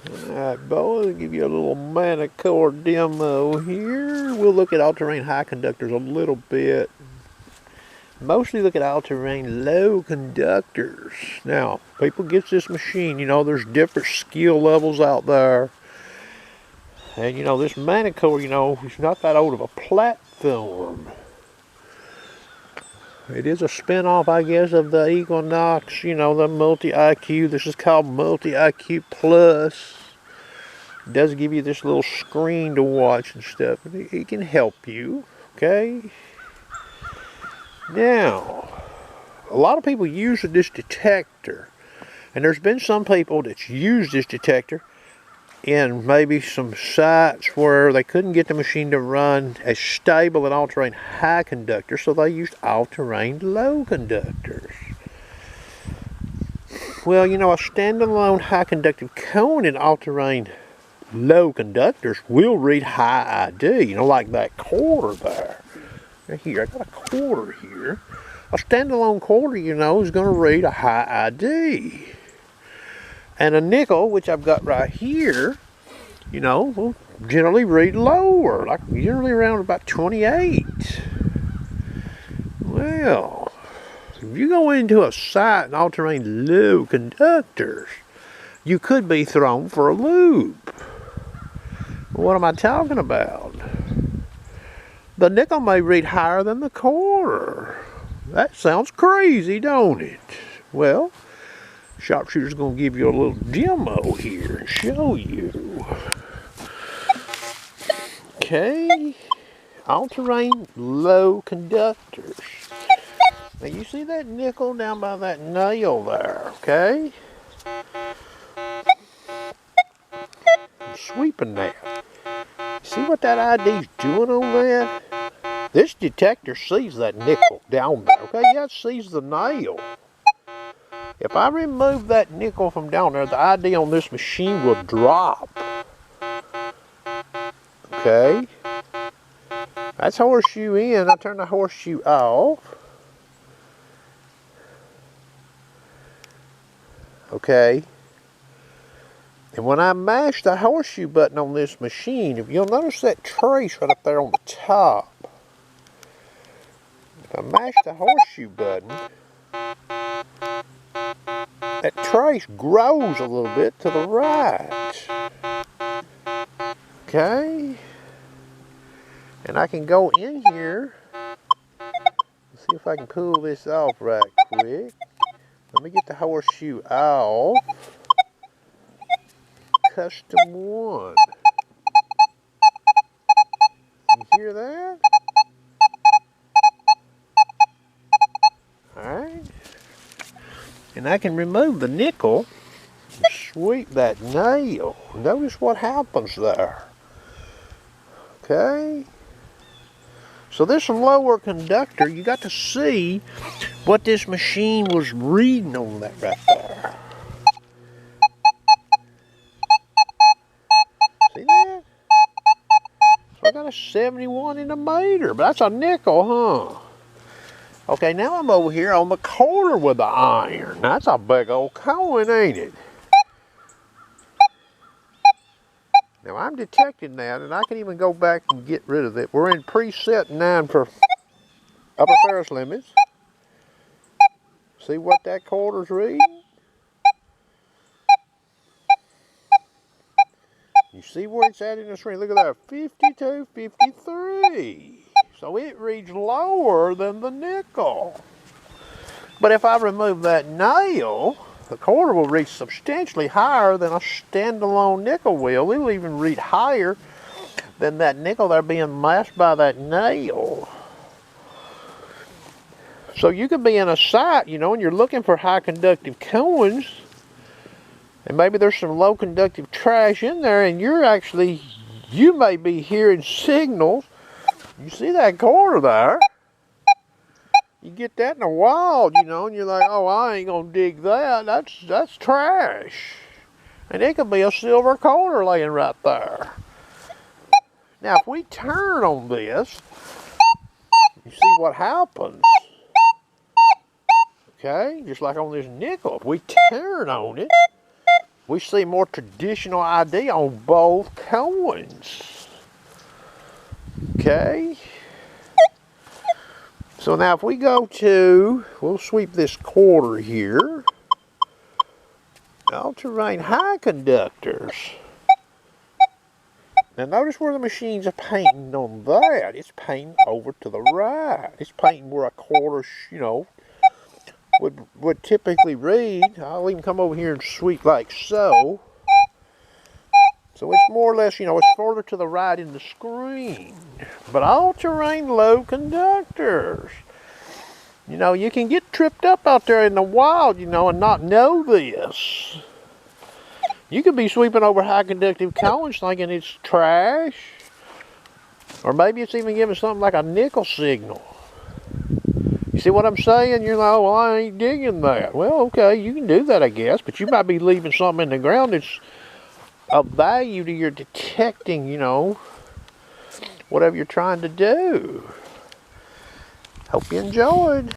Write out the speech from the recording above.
Alright, boys, I'll give you a little Manticore demo here. We'll look at all-terrain high conductors a little bit. Mostly look at all-terrain low conductors. Now, people get this machine, there's different skill levels out there. And this Manticore, it's not that old of a platform. It is a spin-off, I guess, of the Equinox, the multi-IQ. This is called multi-IQ Plus. It does give you this little screen to watch and stuff. It can help you, okay? Now, a lot of people use this detector. And there's been some people that's used this detector in maybe some sites where they couldn't get the machine to run as stable an all-terrain high conductor, so they used all-terrain low conductors. Well, a standalone high conductive cone in all-terrain low conductors will read high ID, like that quarter there. Here, I got a quarter here. A standalone quarter, is going to read a high ID. And a nickel, which I've got right here, will generally read lower, like generally around about 28. Well, if you go into a site in all-terrain low conductors, you could be thrown for a loop. What am I talking about? The nickel may read higher than the quarter. That sounds crazy, don't it? Well, Sharpshooter's going to give you a little demo here and show you. Okay, all-terrain low conductors. Now you see that nickel down by that nail there, okay? I'm sweeping that. See what that ID's doing on that? This detector sees that nickel down there, okay? Yeah, it sees the nail. If I remove that nickel from down there, the ID on this machine will drop. Okay? That's horseshoe in. I turn the horseshoe off. Okay? And when I mash the horseshoe button on this machine, if you'll notice that trace right up there on the top. If I mash the horseshoe button, that trace grows a little bit to the right. Okay? And I can go in here. Let's see if I can pull this off right quick. Let me get the horseshoe off. Custom 1. You hear that? Alright. And I can remove the nickel and sweep that nail. Notice what happens there. Okay? So this lower conductor, you got to see what this machine was reading on that right there. See that? So I got a 71 in the meter, but that's a nickel, huh? Okay, now I'm over here on the corner with the iron. That's a big old coin, ain't it? Now I'm detecting that, and I can even go back and get rid of it. We're in preset 9 for upper Ferris limits. See what that quarter's reading? You see where it's at in the screen? Look at that, 52, 53. So it reads lower than the nickel. But if I remove that nail, the quarter will read substantially higher than a standalone nickel will. It'll even read higher than that nickel there being masked by that nail. So you could be in a site, and you're looking for high conductive coins, and maybe there's some low conductive trash in there, and you may be hearing signals. You see that quarter there? You get that in the wild, and you're like, oh, I ain't gonna dig that. That's trash. And it could be a silver quarter laying right there. Now, if we turn on this, you see what happens. Okay, just like on this nickel. If we turn on it, we see more traditional ID on both coins. Okay. So now if we go to, we'll sweep this quarter here. All-terrain high conductors. Now notice where the machine's painting on that. It's painting over to the right. It's painting where a quarter, you know, would typically read. I'll even come over here and sweep like so. So it's more or less, you know, it's further to the right in the screen. But all-terrain low conductors. You know, you can get tripped up out there in the wild, you know, and not know this. You could be sweeping over high conductive coins thinking it's trash. Or maybe it's even giving something like a nickel signal. You see what I'm saying? You're like, well, I ain't digging that. Well, okay, you can do that, I guess. But you might be leaving something in the ground that's of value to your detecting, you know, whatever you're trying to do. Hope you enjoyed.